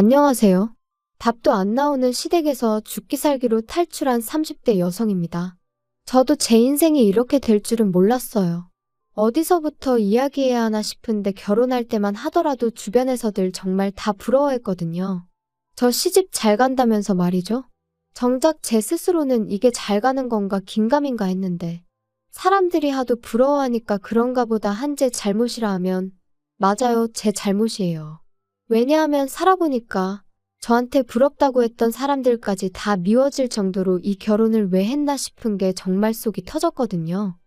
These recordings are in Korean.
안녕하세요. 답도 안 나오는 시댁에서 죽기 살기로 탈출한 30대 여성입니다. 저도 제 인생이 이렇게 될 줄은 몰랐어요. 어디서부터 이야기해야 하나 싶은데 결혼할 때만 하더라도 주변에서들 정말 다 부러워했거든요. 저 시집 잘 간다면서 말이죠. 정작 제 스스로는 이게 잘 가는 건가 긴가민가 했는데 사람들이 하도 부러워하니까 그런가 보다 한 제 잘못이라 하면 맞아요, 제 잘못이에요. 왜냐하면 살아보니까 저한테 부럽다고 했던 사람들까지 다 미워질 정도로 이 결혼을 왜 했나 싶은 게 정말 속이 터졌거든요.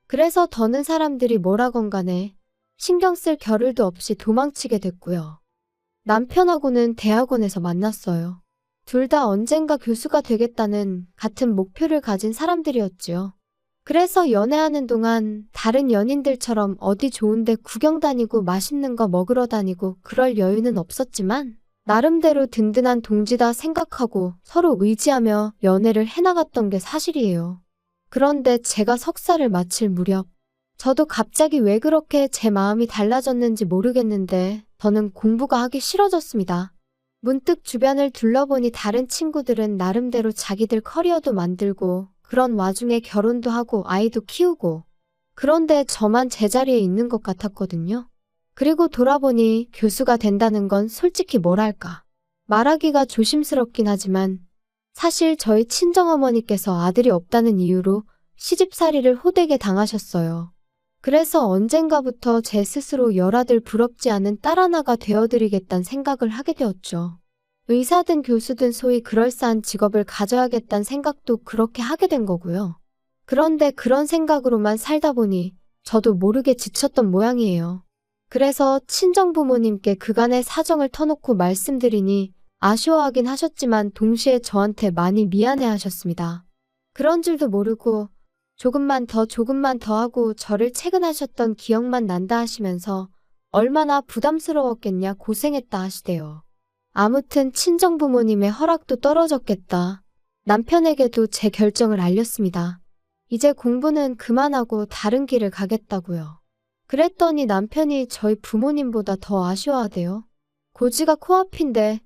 그래서 더는 사람들이 뭐라건 간에 신경 쓸 겨를도 없이 도망치게 됐고요. 남편하고는 대학원에서 만났어요. 둘 다 언젠가 교수가 되겠다는 같은 목표를 가진 사람들이었지요. 그래서 연애하는 동안 다른 연인들처럼 어디 좋은데 구경 다니고 맛있는 거 먹으러 다니고 그럴 여유는 없었지만 나름대로 든든한 동지다 생각하고 서로 의지하며 연애를 해나갔던 게 사실이에요. 그런데 제가 석사를 마칠 무렵 저도 갑자기 왜 그렇게 제 마음이 달라졌는지 모르겠는데 저는 공부가 하기 싫어졌습니다. 문득 주변을 둘러보니 다른 친구들은 나름대로 자기들 커리어도 만들고 그런 와중에 결혼도 하고 아이도 키우고 그런데 저만 제자리에 있는 것 같았거든요. 그리고 돌아보니 교수가 된다는 건 솔직히 뭐랄까 말하기가 조심스럽긴 하지만 사실 저희 친정어머니께서 아들이 없다는 이유로 시집살이를 호되게 당하셨어요. 그래서 언젠가부터 제 스스로 열아들 부럽지 않은 딸 하나가 되어드리겠다는 생각을 하게 되었죠. 의사든 교수든 소위 그럴싸한 직업을 가져야겠다는 생각도 그렇게 하게 된 거고요. 그런데 그런 생각으로만 살다 보니 저도 모르게 지쳤던 모양이에요. 그래서 친정부모님께 그간의 사정을 터놓고 말씀드리니 아쉬워하긴 하셨지만 동시에 저한테 많이 미안해 하셨습니다. 그런 줄도 모르고 조금만 더 하고 저를 채근하셨던 기억만 난다 하시면서 얼마나 부담스러웠겠냐 고생했다 하시대요. 아무튼 친정부모님의 허락도 떨어졌겠다. 남편에게도 제 결정을 알렸습니다. 이제 공부는 그만하고 다른 길을 가겠다고요. 그랬더니 남편이 저희 부모님보다 더 아쉬워하대요. 고지가 코앞인데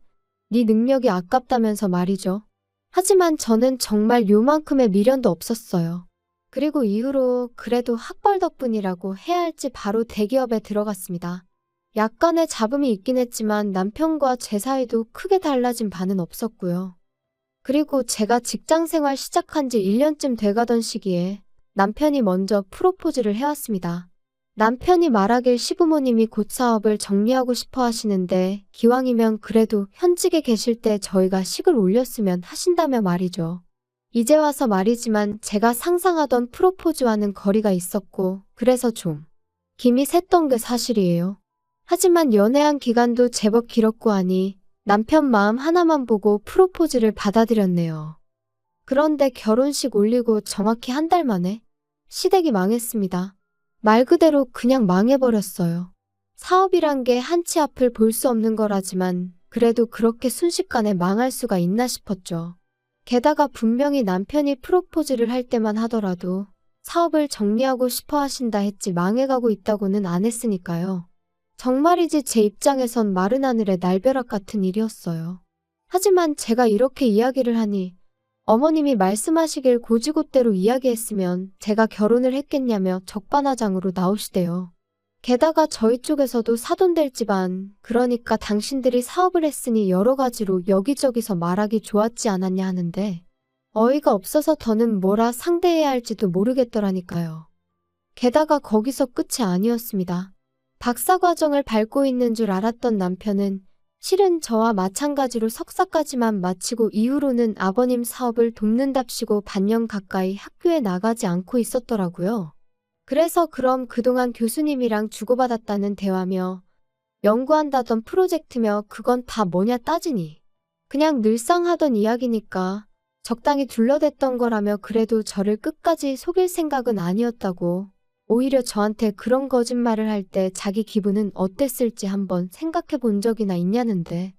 네 능력이 아깝다면서 말이죠. 하지만 저는 정말 요만큼의 미련도 없었어요. 그리고 이후로 그래도 학벌 덕분이라고 해야 할지 바로 대기업에 들어갔습니다. 약간의 잡음이 있긴 했지만 남편과 제 사이도 크게 달라진 바는 없었고요. 그리고 제가 직장 생활 시작한 지 1년쯤 돼가던 시기에 남편이 먼저 프로포즈를 해왔습니다. 남편이 말하길 시부모님이 곧 사업을 정리하고 싶어 하시는데 기왕이면 그래도 현직에 계실 때 저희가 식을 올렸으면 하신다며 말이죠. 이제 와서 말이지만 제가 상상하던 프로포즈와는 거리가 있었고 그래서 좀 김이 샜던 게 사실이에요. 하지만 연애한 기간도 제법 길었고 하니 남편 마음 하나만 보고 프로포즈를 받아들였네요. 그런데 결혼식 올리고 정확히 한 달 만에 시댁이 망했습니다. 말 그대로 그냥 망해버렸어요. 사업이란 게 한치 앞을 볼 수 없는 거라지만 그래도 그렇게 순식간에 망할 수가 있나 싶었죠. 게다가 분명히 남편이 프로포즈를 할 때만 하더라도 사업을 정리하고 싶어 하신다 했지 망해가고 있다고는 안 했으니까요. 정말이지 제 입장에선 마른 하늘의 날벼락 같은 일이었어요. 하지만 제가 이렇게 이야기를 하니 어머님이 말씀하시길 고지고대로 이야기했으면 제가 결혼을 했겠냐며 적반하장으로 나오시대요. 게다가 저희 쪽에서도 사돈될 집안, 그러니까 당신들이 사업을 했으니 여러 가지로 여기저기서 말하기 좋았지 않았냐 하는데 어이가 없어서 더는 뭐라 상대해야 할지도 모르겠더라니까요. 게다가 거기서 끝이 아니었습니다. 박사과정을 밟고 있는 줄 알았던 남편은 실은 저와 마찬가지로 석사까지만 마치고 이후로는 아버님 사업을 돕는답시고 반년 가까이 학교에 나가지 않고 있었더라고요. 그래서 그럼 그동안 교수님이랑 주고받았다는 대화며 연구한다던 프로젝트며 그건 다 뭐냐 따지니 그냥 늘상 하던 이야기니까 적당히 둘러댔던 거라며 그래도 저를 끝까지 속일 생각은 아니었다고 오히려 저한테 그런 거짓말을 할 때 자기 기분은 어땠을지 한번 생각해 본 적이나 있냐는데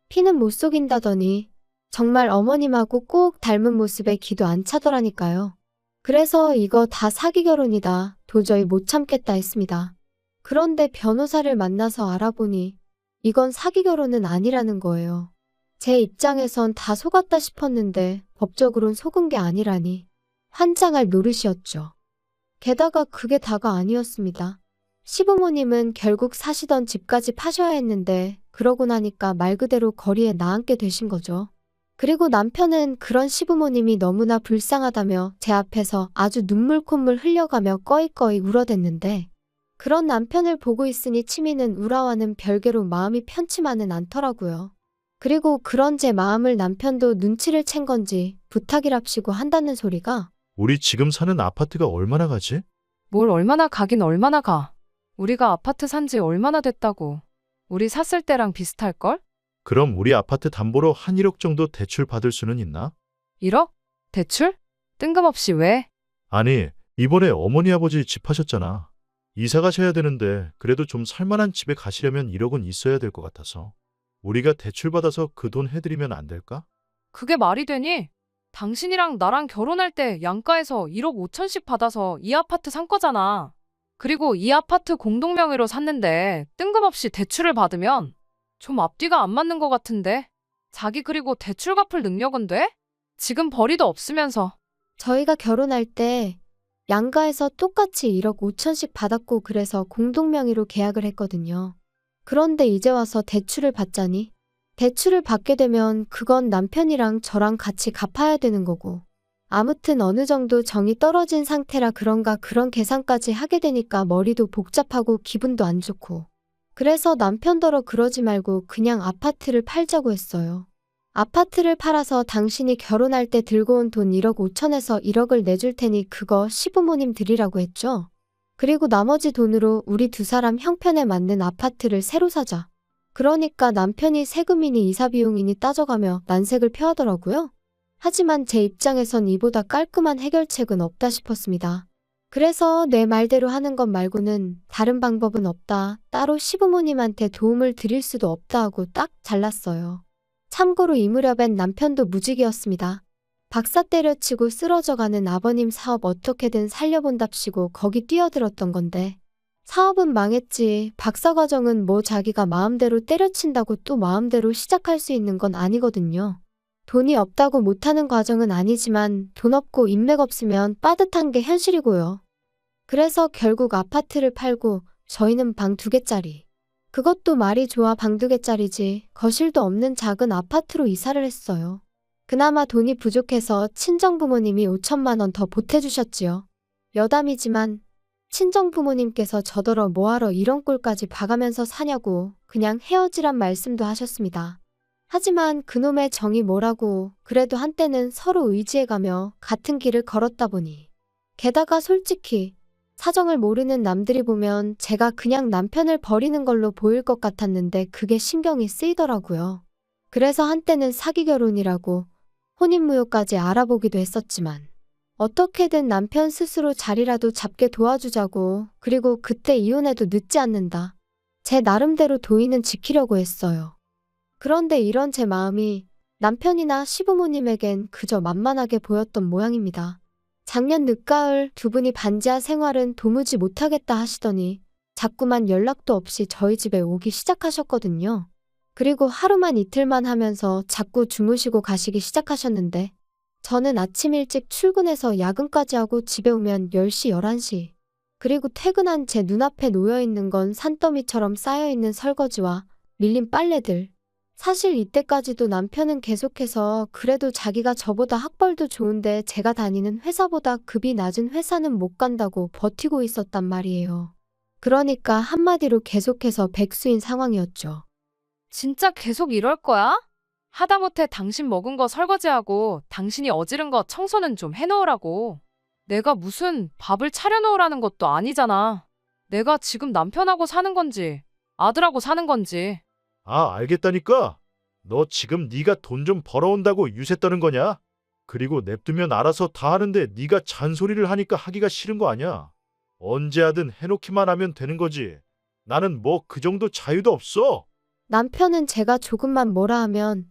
피는 못 속인다더니 정말 어머님하고 꼭 닮은 모습에 기도 안 차더라니까요. 그래서 이거 다 사기 결혼이다. 도저히 못 참겠다 했습니다. 그런데 변호사를 만나서 알아보니 이건 사기 결혼은 아니라는 거예요. 제 입장에선 다 속았다 싶었는데 법적으론 속은 게 아니라니 환장할 노릇이었죠. 게다가 그게 다가 아니었습니다. 시부모님은 결국 사시던 집까지 파셔야 했는데 그러고 나니까 말 그대로 거리에 나앉게 되신 거죠. 그리고 남편은 그런 시부모님이 너무나 불쌍하다며 제 앞에서 아주 눈물 콧물 흘려가며 꺼이꺼이 울어댔는데 그런 남편을 보고 있으니 치미는 우라와는 별개로 마음이 편치만은 않더라고요. 그리고 그런 제 마음을 남편도 눈치를 챈 건지 부탁이랍시고 한다는 소리가 우리 지금 사는 아파트가 얼마나 가지? 뭘 얼마나 가긴 얼마나 가. 우리가 아파트 산지 얼마나 됐다고. 우리 샀을 때랑 비슷할걸? 그럼 우리 아파트 담보로 한 1억 정도 대출 받을 수는 있나? 1억? 대출? 뜬금없이 왜? 아니, 이번에 어머니 아버지 집 하셨잖아. 이사 가셔야 되는데 그래도 좀 살만한 집에 가시려면 1억은 있어야 될 것 같아서. 우리가 대출 받아서 그 돈 해드리면 안 될까? 그게 말이 되니? 당신이랑 나랑 결혼할 때 양가에서 1억 5천씩 받아서 이 아파트 산 거잖아. 그리고 이 아파트 공동명의로 샀는데 뜬금없이 대출을 받으면 좀 앞뒤가 안 맞는 것 같은데? 자기 그리고 대출 갚을 능력은 돼? 지금 벌이도 없으면서. 저희가 결혼할 때 양가에서 똑같이 1억 5천씩 받았고 그래서 공동명의로 계약을 했거든요. 그런데 이제 와서 대출을 받자니 대출을 받게 되면 그건 남편이랑 저랑 같이 갚아야 되는 거고 아무튼 어느 정도 정이 떨어진 상태라 그런가 그런 계산까지 하게 되니까 머리도 복잡하고 기분도 안 좋고 그래서 남편더러 그러지 말고 그냥 아파트를 팔자고 했어요. 아파트를 팔아서 당신이 결혼할 때 들고 온 돈 1억 5천에서 1억을 내줄 테니 그거 시부모님 드리라고 했죠. 그리고 나머지 돈으로 우리 두 사람 형편에 맞는 아파트를 새로 사자. 그러니까 남편이 세금이니 이사 비용이니 따져가며 난색을 표하더라고요. 하지만 제 입장에선 이보다 깔끔한 해결책은 없다 싶었습니다. 그래서 내 말대로 하는 것 말고는 다른 방법은 없다. 따로 시부모님한테 도움을 드릴 수도 없다 하고 딱 잘랐어요. 참고로 이 무렵엔 남편도 무직이었습니다. 박사 때려치고 쓰러져가는 아버님 사업 어떻게든 살려본답시고 거기 뛰어들었던 건데 사업은 망했지. 박사 과정은 뭐 자기가 마음대로 때려친다고 또 마음대로 시작할 수 있는 건 아니거든요. 돈이 없다고 못하는 과정은 아니지만 돈 없고 인맥 없으면 빠듯한 게 현실이고요. 그래서 결국 아파트를 팔고 저희는 방 2개짜리. 그것도 말이 좋아 방 2개짜리지 거실도 없는 작은 아파트로 이사를 했어요. 그나마 돈이 부족해서 친정부모님이 5천만 원 더 보태주셨지요. 여담이지만 친정부모님께서 저더러 뭐하러 이런 꼴까지 봐가면서 사냐고 그냥 헤어지란 말씀도 하셨습니다. 하지만 그놈의 정이 뭐라고 그래도 한때는 서로 의지해가며 같은 길을 걸었다 보니 게다가 솔직히 사정을 모르는 남들이 보면 제가 그냥 남편을 버리는 걸로 보일 것 같았는데 그게 신경이 쓰이더라고요. 그래서 한때는 사기 결혼이라고 혼인무효까지 알아보기도 했었지만 어떻게든 남편 스스로 자리라도 잡게 도와주자고 그리고 그때 이혼해도 늦지 않는다. 제 나름대로 도의는 지키려고 했어요. 그런데 이런 제 마음이 남편이나 시부모님에겐 그저 만만하게 보였던 모양입니다. 작년 늦가을 두 분이 반지하 생활은 도무지 못하겠다 하시더니 자꾸만 연락도 없이 저희 집에 오기 시작하셨거든요. 그리고 하루만 이틀만 하면서 자꾸 주무시고 가시기 시작하셨는데 저는 아침 일찍 출근해서 야근까지 하고 집에 오면 10시, 11시. 그리고 퇴근한 제 눈앞에 놓여있는 건 산더미처럼 쌓여있는 설거지와 밀린 빨래들. 사실 이때까지도 남편은 계속해서 그래도 자기가 저보다 학벌도 좋은데 제가 다니는 회사보다 급이 낮은 회사는 못 간다고 버티고 있었단 말이에요. 그러니까 한마디로 계속해서 백수인 상황이었죠. 진짜 계속 이럴 거야? 하다못해 당신 먹은 거 설거지하고 당신이 어지른 거 청소는 좀 해놓으라고. 내가 무슨 밥을 차려놓으라는 것도 아니잖아. 내가 지금 남편하고 사는 건지 아들하고 사는 건지. 아, 알겠다니까. 너 지금 네가 돈 좀 벌어온다고 유세 떠는 거냐? 그리고 냅두면 알아서 다 하는데 네가 잔소리를 하니까 하기가 싫은 거 아니야? 언제 하든 해놓기만 하면 되는 거지. 나는 뭐 그 정도 자유도 없어. 남편은 제가 조금만 뭐라 하면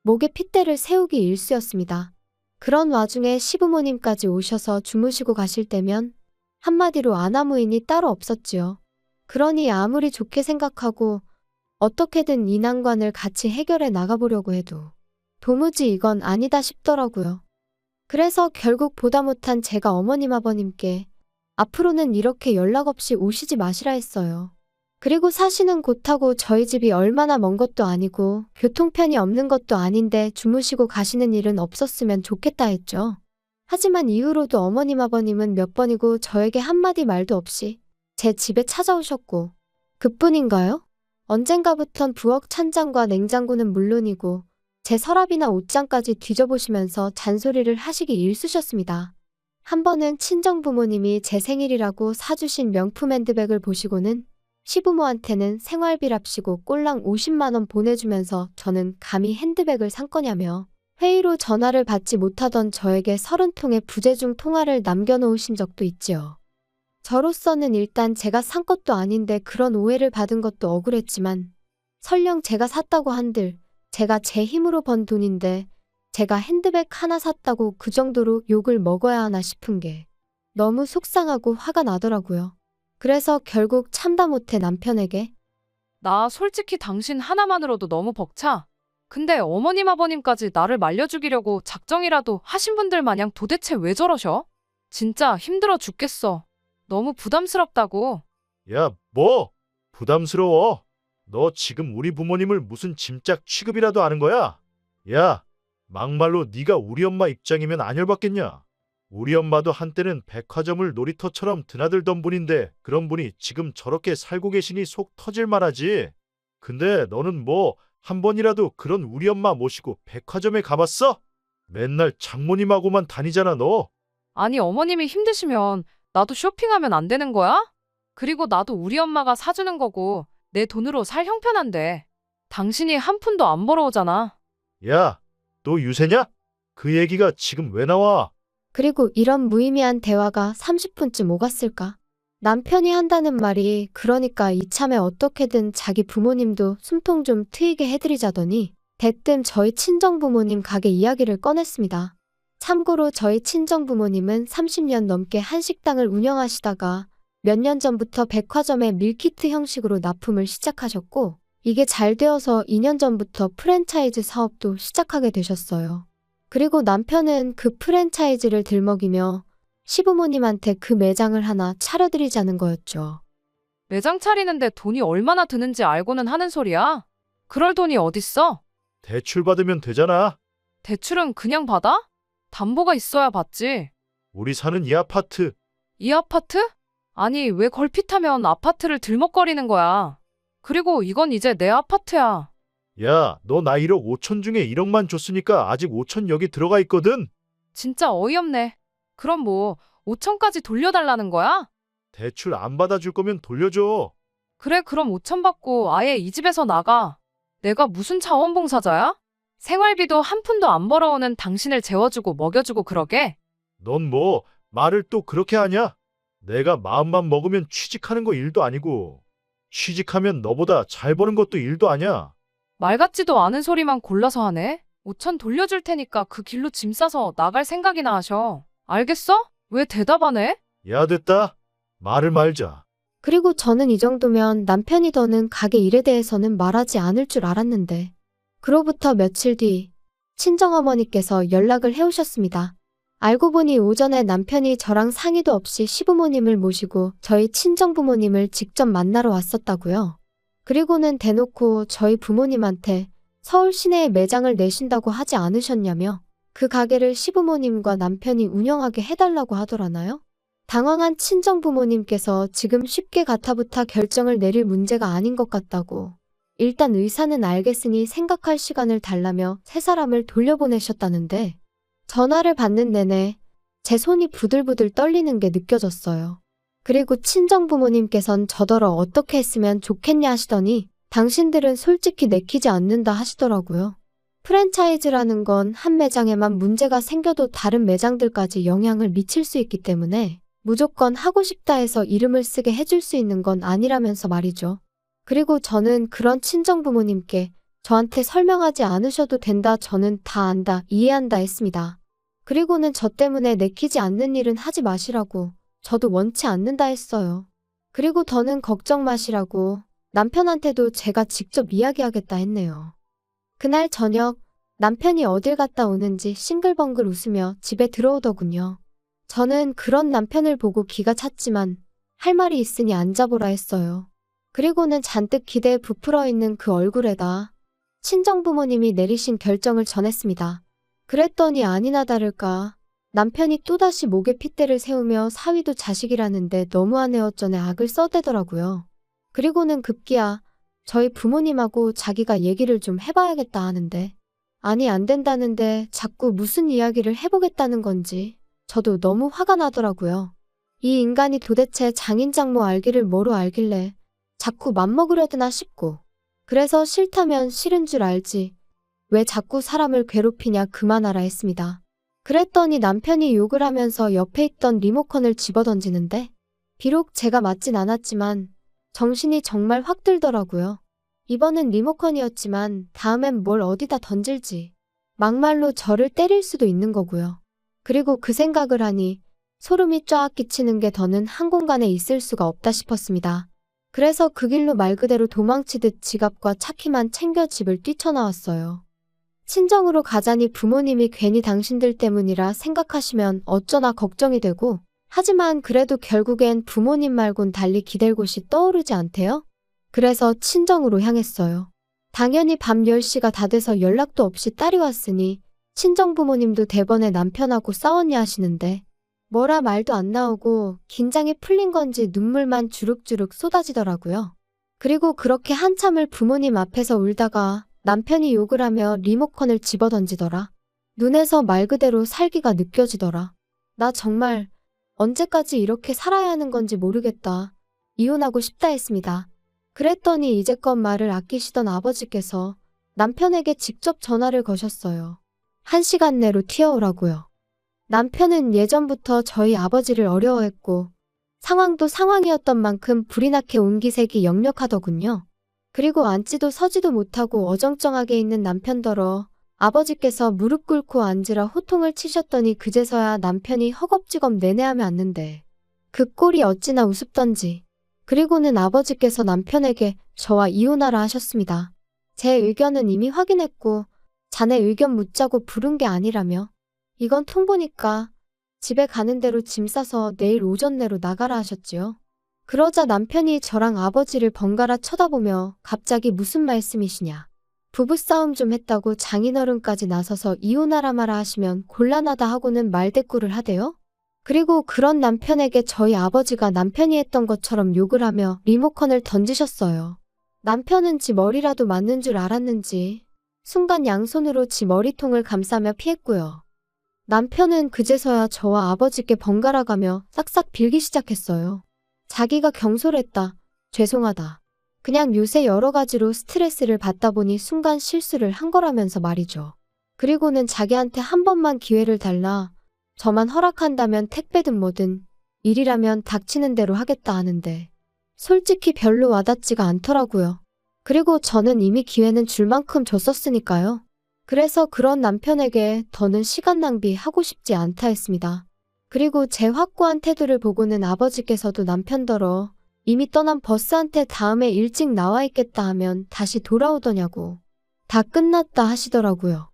목에 핏대를 세우기 일쑤였습니다. 그런 와중에 시부모님까지 오셔서 주무시고 가실 때면 한마디로 아나무인이 따로 없었지요. 그러니 아무리 좋게 생각하고 어떻게든 이 난관을 같이 해결해 나가보려고 해도 도무지 이건 아니다 싶더라고요. 그래서 결국 보다 못한 제가 어머님 아버님께 앞으로는 이렇게 연락 없이 오시지 마시라 했어요. 그리고 사시는 곳하고 저희 집이 얼마나 먼 것도 아니고 교통편이 없는 것도 아닌데 주무시고 가시는 일은 없었으면 좋겠다 했죠. 하지만 이후로도 어머님 아버님은 몇 번이고 저에게 한마디 말도 없이 제 집에 찾아오셨고 그뿐인가요? 언젠가부턴 부엌 찬장과 냉장고는 물론이고 제 서랍이나 옷장까지 뒤져보시면서 잔소리를 하시기 일쑤셨습니다. 한 번은 친정부모님이 제 생일이라고 사주신 명품 핸드백을 보시고는 시부모한테는 생활비랍시고 꼴랑 50만 원 보내주면서 저는 감히 핸드백을 산 거냐며 회의로 전화를 받지 못하던 저에게 30통의 부재중 통화를 남겨놓으신 적도 있지요. 저로서는 일단 제가 산 것도 아닌데 그런 오해를 받은 것도 억울했지만 설령 제가 샀다고 한들 제가 제 힘으로 번 돈인데 제가 핸드백 하나 샀다고 그 정도로 욕을 먹어야 하나 싶은 게 너무 속상하고 화가 나더라고요. 그래서 결국 참다 못해 남편에게 나 솔직히 당신 하나만으로도 너무 벅차. 근데 어머님 아버님까지 나를 말려죽이려고 작정이라도 하신 분들 마냥 도대체 왜 저러셔? 진짜 힘들어 죽겠어. 너무 부담스럽다고. 야, 뭐? 부담스러워? 너 지금 우리 부모님을 무슨 짐짝 취급이라도 하는 거야? 야, 막말로 네가 우리 엄마 입장이면 안 열받겠냐? 우리 엄마도 한때는 백화점을 놀이터처럼 드나들던 분인데 그런 분이 지금 저렇게 살고 계시니 속 터질 만하지. 근데 너는 뭐 한 번이라도 그런 우리 엄마 모시고 백화점에 가봤어? 맨날 장모님하고만 다니잖아 너. 아니 어머님이 힘드시면 나도 쇼핑하면 안 되는 거야? 그리고 나도 우리 엄마가 사주는 거고 내 돈으로 살 형편한데. 당신이 한 푼도 안 벌어오잖아. 야, 너 유세냐? 그 얘기가 지금 왜 나와? 그리고 이런 무의미한 대화가 30분쯤 오갔을까? 남편이 한다는 말이 그러니까 이참에 어떻게든 자기 부모님도 숨통 좀 트이게 해드리자더니 대뜸 저희 친정부모님 가게 이야기를 꺼냈습니다. 참고로 저희 친정부모님은 30년 넘게 한식당을 운영하시다가 몇 년 전부터 백화점에 밀키트 형식으로 납품을 시작하셨고 이게 잘 되어서 2년 전부터 프랜차이즈 사업도 시작하게 되셨어요. 그리고 남편은 그 프랜차이즈를 들먹이며 시부모님한테 그 매장을 하나 차려드리자는 거였죠. 매장 차리는데 돈이 얼마나 드는지 알고는 하는 소리야? 그럴 돈이 어딨어? 대출 받으면 되잖아. 대출은 그냥 받아? 담보가 있어야 받지. 우리 사는 이 아파트. 이 아파트? 아니 왜 걸핏하면 아파트를 들먹거리는 거야. 그리고 이건 이제 내 아파트야. 야, 너 나 1억 5천 중에 1억만 줬으니까 아직 5천 여기 들어가 있거든. 진짜 어이없네. 그럼 뭐 5천까지 돌려달라는 거야? 대출 안 받아줄 거면 돌려줘. 그래 그럼 5천 받고 아예 이 집에서 나가. 내가 무슨 자원봉사자야? 생활비도 한 푼도 안 벌어오는 당신을 재워주고 먹여주고 그러게? 넌 뭐 말을 또 그렇게 하냐? 내가 마음만 먹으면 취직하는 거 일도 아니고 취직하면 너보다 잘 버는 것도 일도 아니야. 말 같지도 않은 소리만 골라서 하네. 5천 돌려줄 테니까 그 길로 짐 싸서 나갈 생각이나 하셔. 알겠어? 왜 대답 안 해? 야, 됐다. 말을 말자. 그리고 저는 이 정도면 남편이 더는 가게 일에 대해서는 말하지 않을 줄 알았는데 그로부터 며칠 뒤 친정어머니께서 연락을 해오셨습니다. 알고 보니 오전에 남편이 저랑 상의도 없이 시부모님을 모시고 저희 친정부모님을 직접 만나러 왔었다고요. 그리고는 대놓고 저희 부모님한테 서울 시내에 매장을 내신다고 하지 않으셨냐며 그 가게를 시부모님과 남편이 운영하게 해달라고 하더라나요? 당황한 친정부모님께서 지금 쉽게 가타부타 결정을 내릴 문제가 아닌 것 같다고 일단 의사는 알겠으니 생각할 시간을 달라며 세 사람을 돌려보내셨다는데 전화를 받는 내내 제 손이 부들부들 떨리는 게 느껴졌어요. 그리고 친정부모님께선 저더러 어떻게 했으면 좋겠냐 하시더니 당신들은 솔직히 내키지 않는다 하시더라고요. 프랜차이즈라는 건 한 매장에만 문제가 생겨도 다른 매장들까지 영향을 미칠 수 있기 때문에 무조건 하고 싶다 해서 이름을 쓰게 해줄 수 있는 건 아니라면서 말이죠. 그리고 저는 그런 친정부모님께 저한테 설명하지 않으셔도 된다, 저는 다 안다, 이해한다 했습니다. 그리고는 저 때문에 내키지 않는 일은 하지 마시라고 저도 원치 않는다 했어요. 그리고 더는 걱정 마시라고 남편한테도 제가 직접 이야기하겠다 했네요. 그날 저녁 남편이 어딜 갔다 오는지 싱글벙글 웃으며 집에 들어오더군요. 저는 그런 남편을 보고 기가 찼지만 할 말이 있으니 앉아보라 했어요. 그리고는 잔뜩 기대에 부풀어 있는 그 얼굴에다 친정부모님이 내리신 결정을 전했습니다. 그랬더니 아니나 다를까 남편이 또다시 목에 핏대를 세우며 사위도 자식이라는데 너무하네 어쩌네 악을 써대더라고요. 그리고는 급기야 저희 부모님하고 자기가 얘기를 좀 해봐야겠다 하는데 아니 안 된다는데 자꾸 무슨 이야기를 해보겠다는 건지 저도 너무 화가 나더라고요. 이 인간이 도대체 장인장모 알기를 뭐로 알길래 자꾸 맘먹으려드나 싶고 그래서 싫다면 싫은 줄 알지 왜 자꾸 사람을 괴롭히냐 그만하라 했습니다. 그랬더니 남편이 욕을 하면서 옆에 있던 리모컨을 집어던지는데 비록 제가 맞진 않았지만 정신이 정말 확 들더라고요. 이번은 리모컨이었지만 다음엔 뭘 어디다 던질지 막말로 저를 때릴 수도 있는 거고요. 그리고 그 생각을 하니 소름이 쫙 끼치는 게 더는 한 공간에 있을 수가 없다 싶었습니다. 그래서 그 길로 말 그대로 도망치듯 지갑과 차키만 챙겨 집을 뛰쳐나왔어요. 친정으로 가자니 부모님이 괜히 당신들 때문이라 생각하시면 어쩌나 걱정이 되고 하지만 그래도 결국엔 부모님 말곤 달리 기댈 곳이 떠오르지 않대요? 그래서 친정으로 향했어요. 당연히 밤 10시가 다 돼서 연락도 없이 딸이 왔으니 친정 부모님도 대번에 남편하고 싸웠냐 하시는데 뭐라 말도 안 나오고 긴장이 풀린 건지 눈물만 주룩주룩 쏟아지더라고요. 그리고 그렇게 한참을 부모님 앞에서 울다가 남편이 욕을 하며 리모컨을 집어던지더라. 눈에서 말 그대로 살기가 느껴지더라. 나 정말 언제까지 이렇게 살아야 하는 건지 모르겠다. 이혼하고 싶다 했습니다. 그랬더니 이제껏 말을 아끼시던 아버지께서 남편에게 직접 전화를 거셨어요. 1시간 내로 튀어오라고요. 남편은 예전부터 저희 아버지를 어려워했고 상황도 상황이었던 만큼 불이 나게 온기색이 역력하더군요. 그리고 앉지도 서지도 못하고 어정쩡하게 있는 남편더러 아버지께서 무릎 꿇고 앉으라 호통을 치셨더니 그제서야 남편이 허겁지겁 내내하며 앉는데 그 꼴이 어찌나 우습던지. 그리고는 아버지께서 남편에게 저와 이혼하라 하셨습니다. 제 의견은 이미 확인했고 자네 의견 묻자고 부른 게 아니라며 이건 통보니까 집에 가는 대로 짐 싸서 내일 오전 내로 나가라 하셨지요. 그러자 남편이 저랑 아버지를 번갈아 쳐다보며 갑자기 무슨 말씀이시냐. 부부싸움 좀 했다고 장인어른까지 나서서 이혼하라 마라 하시면 곤란하다 하고는 말대꾸를 하대요. 그리고 그런 남편에게 저희 아버지가 남편이 했던 것처럼 욕을 하며 리모컨을 던지셨어요. 남편은 지 머리라도 맞는 줄 알았는지 순간 양손으로 지 머리통을 감싸며 피했고요. 남편은 그제서야 저와 아버지께 번갈아 가며 싹싹 빌기 시작했어요. 자기가 경솔했다. 죄송하다. 그냥 요새 여러 가지로 스트레스를 받다 보니 순간 실수를 한 거라면서 말이죠. 그리고는 자기한테 한 번만 기회를 달라. 저만 허락한다면 택배든 뭐든 일이라면 닥치는 대로 하겠다 하는데 솔직히 별로 와닿지가 않더라고요. 그리고 저는 이미 기회는 줄 만큼 줬었으니까요. 그래서 그런 남편에게 더는 시간 낭비하고 싶지 않다 했습니다. 그리고 제 확고한 태도를 보고는 아버지께서도 남편더러 이미 떠난 버스한테 다음에 일찍 나와 있겠다 하면 다시 돌아오더냐고 다 끝났다 하시더라고요.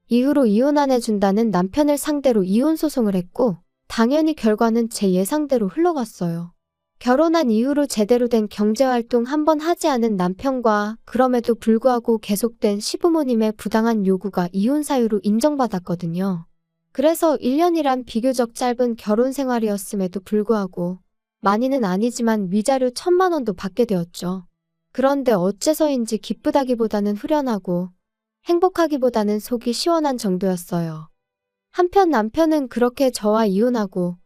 이후로 이혼 안 해준다는 남편을 상대로 이혼 소송을 했고 당연히 결과는 제 예상대로 흘러갔어요. 결혼한 이후로 제대로 된 경제활동 한 번 하지 않은 남편과 그럼에도 불구하고 계속된 시부모님의 부당한 요구가 이혼 사유로 인정받았거든요. 그래서 1년이란 비교적 짧은 결혼 생활이었음에도 불구하고 많이는 아니지만 위자료 1,000만 원도 받게 되었죠. 그런데 어째서인지 기쁘다기보다는 후련하고 행복하기보다는 속이 시원한 정도였어요. 한편 남편은 그렇게 저와 이혼하고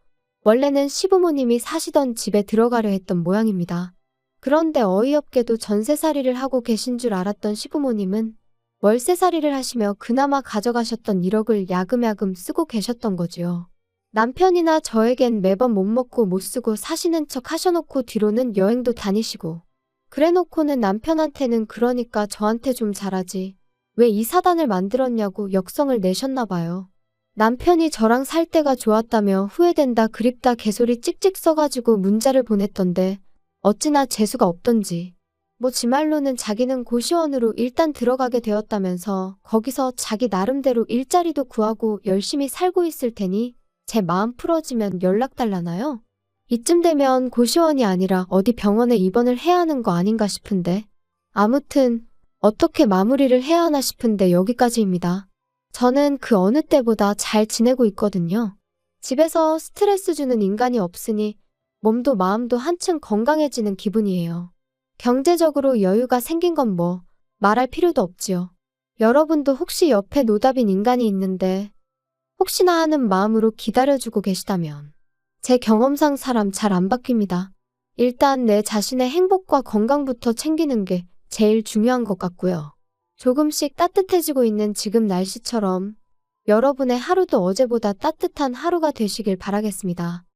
원래는 시부모님이 사시던 집에 들어가려 했던 모양입니다. 그런데 어이없게도 전세살이를 하고 계신 줄 알았던 시부모님은 월세살이를 하시며 그나마 가져가셨던 1억을 야금야금 쓰고 계셨던 거지요. 남편이나 저에겐 매번 못 먹고 못 쓰고 사시는 척 하셔놓고 뒤로는 여행도 다니시고 그래놓고는 남편한테는 그러니까 저한테 좀 잘하지. 왜 이 사단을 만들었냐고 역성을 내셨나 봐요. 남편이 저랑 살 때가 좋았다며 후회된다 그립다 개소리 찍찍 써가지고 문자를 보냈던데 어찌나 재수가 없던지. 뭐 지 말로는 자기는 고시원으로 일단 들어가게 되었다면서 거기서 자기 나름대로 일자리도 구하고 열심히 살고 있을 테니 제 마음 풀어지면 연락 달라나요? 이쯤 되면 고시원이 아니라 어디 병원에 입원을 해야 하는 거 아닌가 싶은데. 아무튼 어떻게 마무리를 해야 하나 싶은데 여기까지입니다. 저는 그 어느 때보다 잘 지내고 있거든요. 집에서 스트레스 주는 인간이 없으니 몸도 마음도 한층 건강해지는 기분이에요. 경제적으로 여유가 생긴 건 뭐 말할 필요도 없지요. 여러분도 혹시 옆에 노답인 인간이 있는데 혹시나 하는 마음으로 기다려주고 계시다면 제 경험상 사람 잘 안 바뀝니다. 일단 내 자신의 행복과 건강부터 챙기는 게 제일 중요한 것 같고요. 조금씩 따뜻해지고 있는 지금 날씨처럼 여러분의 하루도 어제보다 따뜻한 하루가 되시길 바라겠습니다.